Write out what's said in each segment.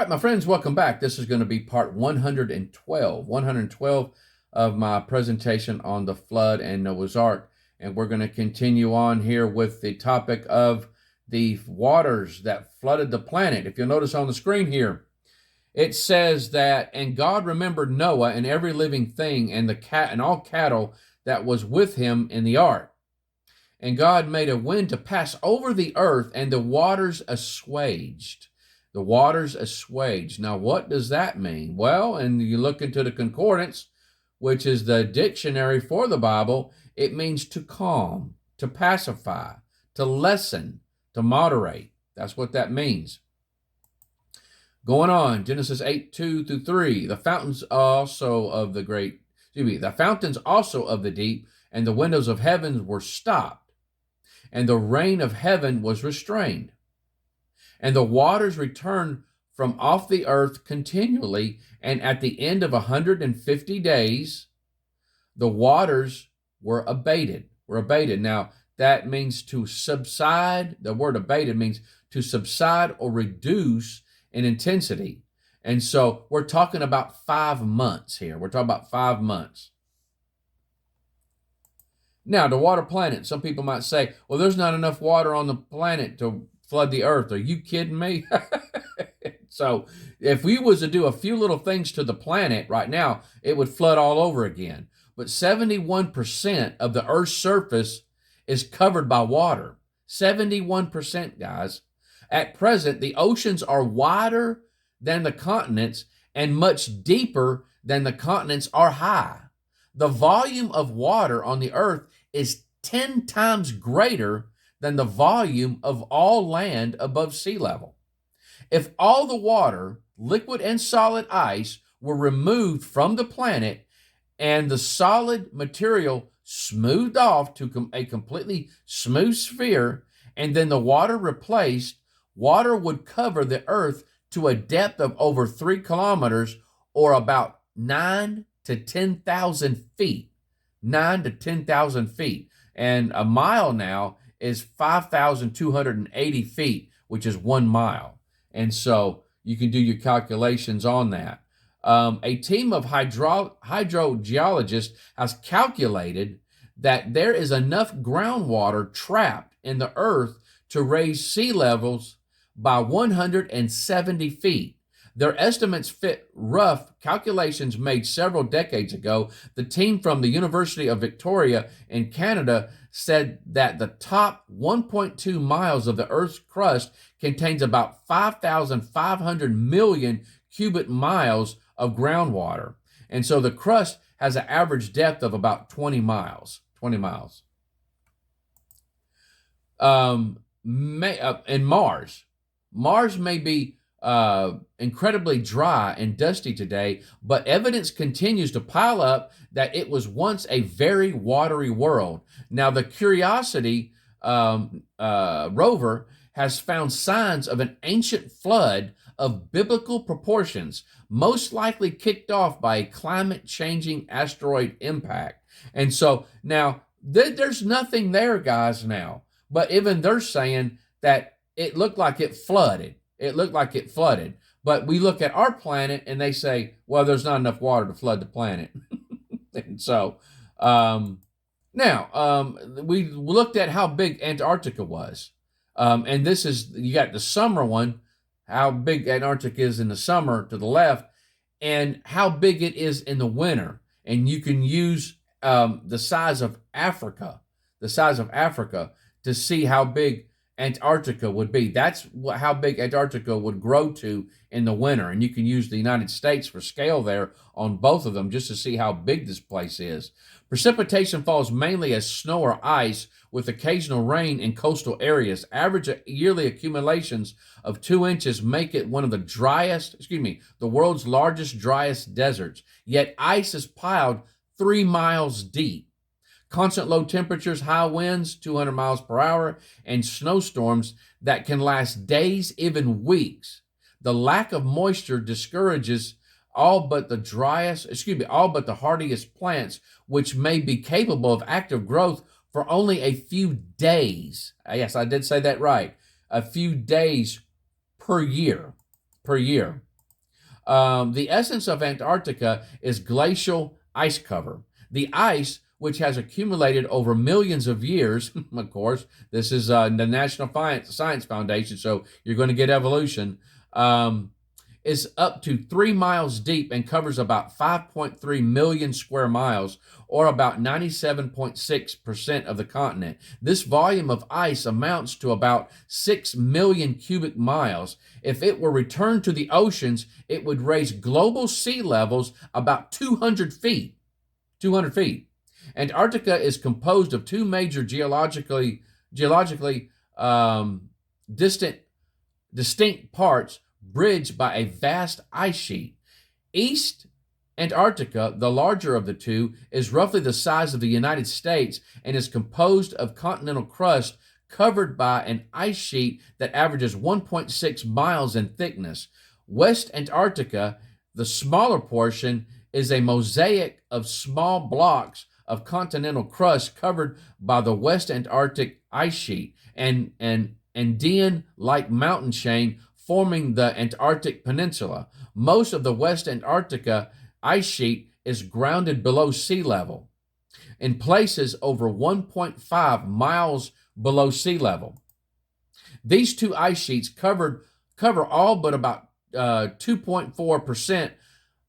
right, my friends, welcome back. This is going to be part 112 of my presentation on the flood and Noah's Ark. And we're going to continue on here with the topic of the waters that flooded the planet. If you'll notice on the screen here, it says that, and God remembered Noah and every living thing and the cat and all cattle that was with him in the ark. And God made a wind to pass over the earth, and the waters assuaged. The waters assuaged. Now, what does that mean? Well, and you look into the concordance, which is the dictionary for the Bible, it means to calm, to pacify, to lessen, to moderate. That's what that means. Going on, Genesis 8:2-3. The fountains also of the deep and the windows of heaven were stopped, and the rain of heaven was restrained. And the waters returned from off the earth continually, and at the end of 150 days, the waters were abated. Now, that means to subside. The word abated means to subside or reduce in intensity. And so we're talking about 5 months here. We're talking about 5 months. Now, the water planet. Some people might say, well, there's not enough water on the planet to flood the earth. Are you kidding me? So if we was to do a few little things to the planet right now, it would flood all over again. But 71% of the earth's surface is covered by water. 71%, guys. At present, the oceans are wider than the continents and much deeper than the continents are high. The volume of water on the earth is 10 times greater than the volume of all land above sea level. If all the water, liquid and solid ice, were removed from the planet and the solid material smoothed off to a completely smooth sphere, and then the water replaced, water would cover the earth to a depth of over 3 kilometers, or about 9 to 10,000 feet. 9 to 10,000 feet. And a mile now is 5,280 feet, which is 1 mile. And so you can do your calculations on that. A team of hydrogeologists has calculated that there is enough groundwater trapped in the earth to raise sea levels by 170 feet. Their estimates fit rough calculations made several decades ago. The team from the University of Victoria in Canada said that the top 1.2 miles of the Earth's crust contains about 5,500 million cubic miles of groundwater. And so the crust has an average depth of about 20 miles. 20 miles. In Mars may be incredibly dry and dusty today, but evidence continues to pile up that it was once a very watery world. Now, the Curiosity rover has found signs of an ancient flood of biblical proportions, most likely kicked off by a climate-changing asteroid impact. And so now there's nothing there, guys, now. But even they're saying that it looked like it flooded. It looked like it flooded. But we look at our planet and they say, well, there's not enough water to flood the planet. And so now we looked at how big Antarctica was. And this is, you got the summer one, how big Antarctica is in the summer to the left, and how big it is in the winter. And you can use the size of Africa to see how big Antarctica would be. That's how big Antarctica would grow to in the winter. And you can use the United States for scale there on both of them just to see how big this place is. Precipitation falls mainly as snow or ice, with occasional rain in coastal areas. Average yearly accumulations of 2 inches make it one of the world's largest, driest deserts. Yet ice is piled 3 miles deep. Constant low temperatures, high winds, 200 miles per hour, and snowstorms that can last days, even weeks. The lack of moisture discourages all but the hardiest plants, which may be capable of active growth for only a few days. Yes, I did say that right. A few days per year. The essence of Antarctica is glacial ice cover. The ice, which has accumulated over millions of years, of course, this is the National Science Foundation, so you're going to get evolution, is up to 3 miles deep and covers about 5.3 million square miles, or about 97.6% of the continent. This volume of ice amounts to about 6 million cubic miles. If it were returned to the oceans, it would raise global sea levels about 200 feet. 200 feet. Antarctica is composed of two major geologically distinct parts bridged by a vast ice sheet. East Antarctica, the larger of the two, is roughly the size of the United States and is composed of continental crust covered by an ice sheet that averages 1.6 miles in thickness. West Antarctica, the smaller portion, is a mosaic of small blocks of continental crust covered by the West Antarctic ice sheet and an Andean-like mountain chain forming the Antarctic Peninsula. Most of the West Antarctica ice sheet is grounded below sea level, in places over 1.5 miles below sea level. These two ice sheets cover all but about 2.4%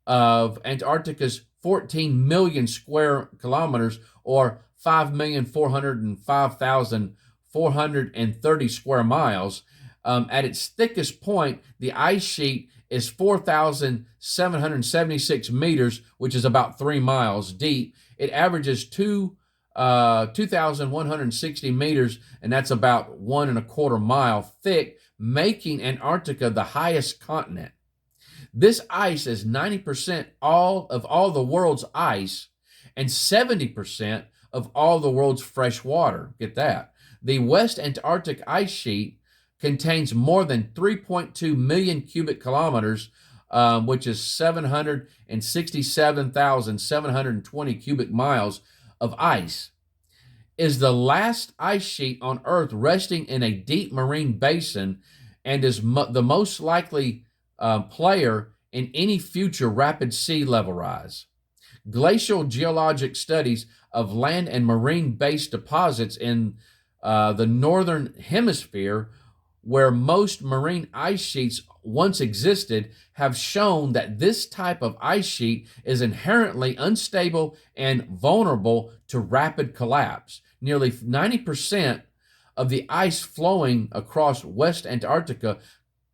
of Antarctica's 14 million square kilometers, or 5,405,430 square miles. At its thickest point, the ice sheet is 4,776 meters, which is about 3 miles deep. It averages 2,160 meters, and that's about 1.25 mile thick, making Antarctica the highest continent. This ice is 90% of all the world's ice and 70% of all the world's fresh water. Get that. The West Antarctic ice sheet contains more than 3.2 million cubic kilometers, which is 767,720 cubic miles of ice. Is the last ice sheet on Earth resting in a deep marine basin, and is the most likely player in any future rapid sea level rise. Glacial geologic studies of land and marine-based deposits in the northern hemisphere, where most marine ice sheets once existed, have shown that this type of ice sheet is inherently unstable and vulnerable to rapid collapse. Nearly 90% of the ice flowing across West Antarctica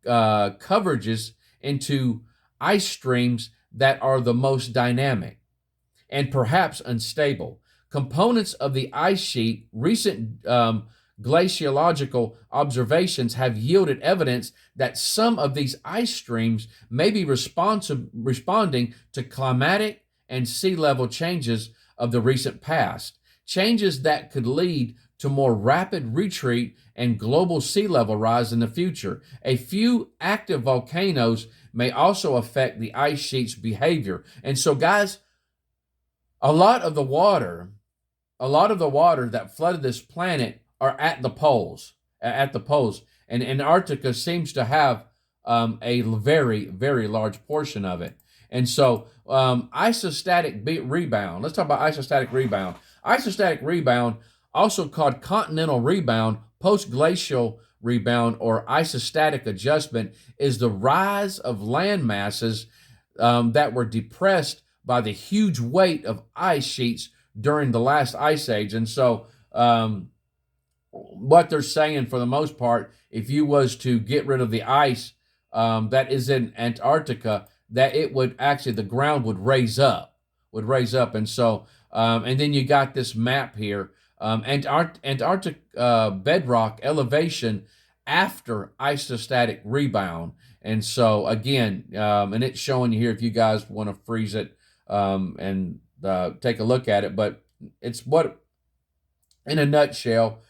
coverages into ice streams that are the most dynamic and perhaps unstable. Components of the ice sheet, recent glaciological observations have yielded evidence that some of these ice streams may be responding to climatic and sea level changes of the recent past, changes that could lead to more rapid retreat and global sea level rise in the future. A few active volcanoes may also affect the ice sheet's behavior. And so, guys, a lot of the water that flooded this planet are at the poles. And Antarctica seems to have a very, very large portion of it. And so, isostatic rebound. Let's talk about isostatic rebound. Isostatic rebound, also called continental rebound, post-glacial rebound, or isostatic adjustment, is the rise of land masses that were depressed by the huge weight of ice sheets during the last ice age. And so what they're saying, for the most part, if you was to get rid of the ice that is in Antarctica, that it would actually, the ground would raise up. And so, and then you got this map here, Antarctic bedrock elevation after isostatic rebound. And so again, and it's showing you here if you guys want to freeze it and take a look at it. But it's what, in a nutshell,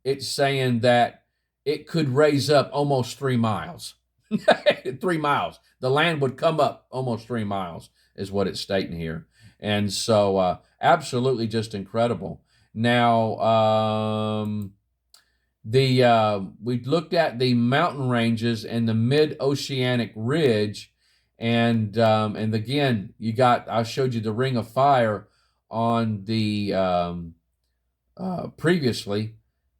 it's saying that it could raise up almost 3 miles. 3 miles. The land would come up almost 3 miles is what it's stating here. And so absolutely just incredible. Now, we looked at the mountain ranges and the mid-oceanic ridge, And again, I showed you the ring of fire on the previously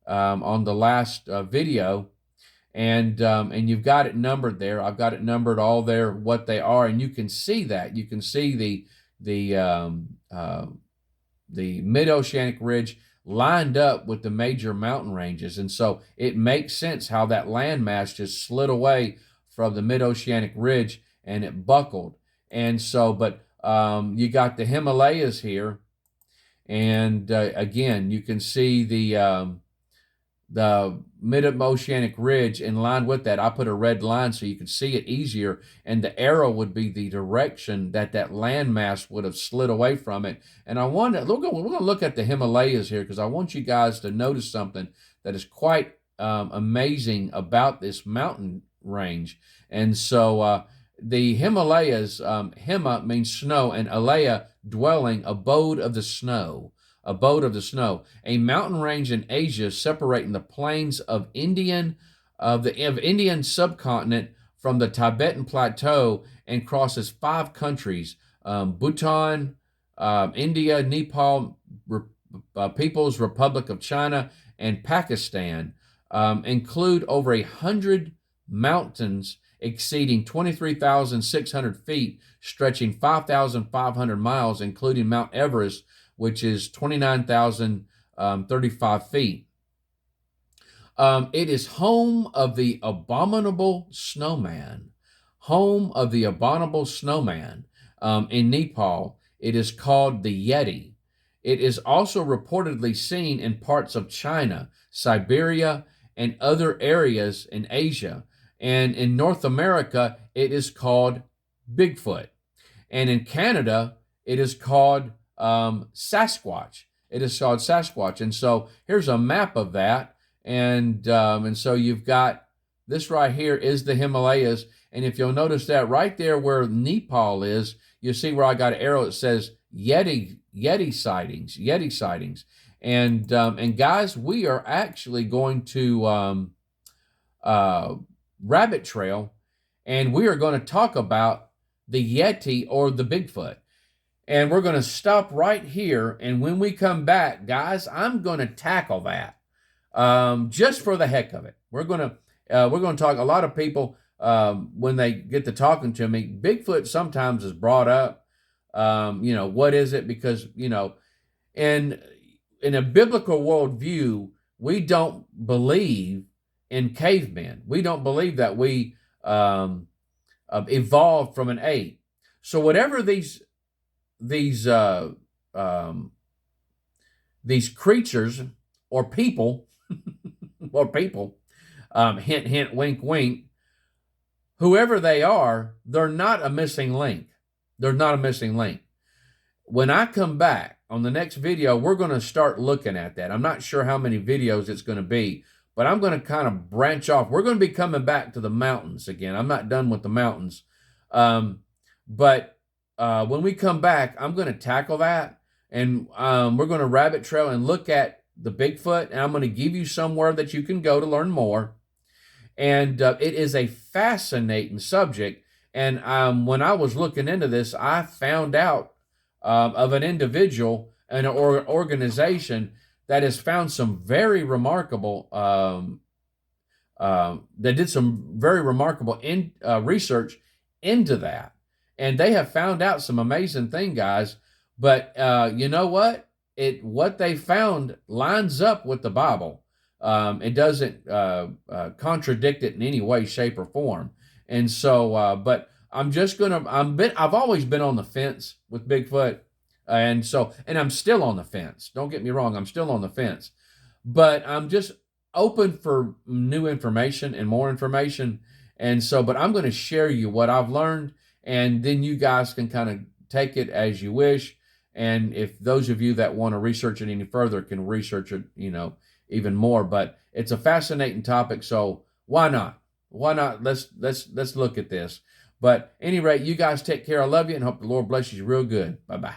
on the last video, and you've got it numbered there. I've got it numbered all there what they are, and you can see that. You can see the mid-oceanic ridge lined up with the major mountain ranges, and so it makes sense how that landmass just slid away from the mid-oceanic ridge and it buckled. And so, but you got the Himalayas here, and again, you can see the mid-oceanic ridge in line with that. I put a red line so you can see it easier, and the arrow would be the direction that landmass would have slid away from it. And we're going to look at the Himalayas here, because I want you guys to notice something that is quite amazing about this mountain range. And so the Himalayas, Hima means snow, and Alaya, dwelling, abode of the snow. Abode of the snow, a mountain range in Asia separating the plains of Indian subcontinent from the Tibetan plateau, and crosses 5 countries: Bhutan, India, Nepal, People's Republic of China, and Pakistan. Include over 100 mountains exceeding 23,600 feet, stretching 5,500 miles, including Mount Everest, which is 29,035 feet. It is home of the abominable snowman. Home of the abominable snowman. In Nepal, it is called the Yeti. It is also reportedly seen in parts of China, Siberia, and other areas in Asia. And in North America, it is called Bigfoot. And in Canada, it is called Sasquatch. It is called Sasquatch. And so here's a map of that. And so you've got this right here is the Himalayas. And if you'll notice that right there where Nepal is, you see where I got an arrow that says Yeti sightings. And guys, we are actually going to rabbit trail, and we are going to talk about the Yeti or the Bigfoot. And we're going to stop right here. And when we come back, guys, I'm going to tackle that just for the heck of it. We're going to talk. A lot of people, when they get to talking to me, Bigfoot sometimes is brought up. What is it? Because, in a biblical worldview, we don't believe in cavemen. We don't believe that we evolved from an ape. So whatever these creatures or people hint hint wink wink, whoever they are, they're not a missing link. When I come back on the next video, we're going to start looking at that. I'm not sure how many videos it's going to be, but I'm going to kind of branch off. We're going to be coming back to the mountains again. I'm not done with the mountains, but when we come back, I'm going to tackle that, and we're going to rabbit trail and look at the Bigfoot, and I'm going to give you somewhere that you can go to learn more. And it is a fascinating subject. And when I was looking into this, I found out of an individual and an organization that has found some very remarkable, that did some very remarkable research into that. And they have found out some amazing thing, guys. But you know what? What they found lines up with the Bible. It doesn't contradict it in any way, shape, or form. And so, but I've always been on the fence with Bigfoot. And I'm still on the fence. Don't get me wrong. I'm still on the fence. But I'm just open for new information and more information. And so, but I'm going to share you what I've learned, and then you guys can kind of take it as you wish. And if those of you that want to research it any further can research it, even more. But it's a fascinating topic, so why not? Let's look at this. But at any rate, you guys take care. I love you and hope the Lord blesses you real good. Bye-bye.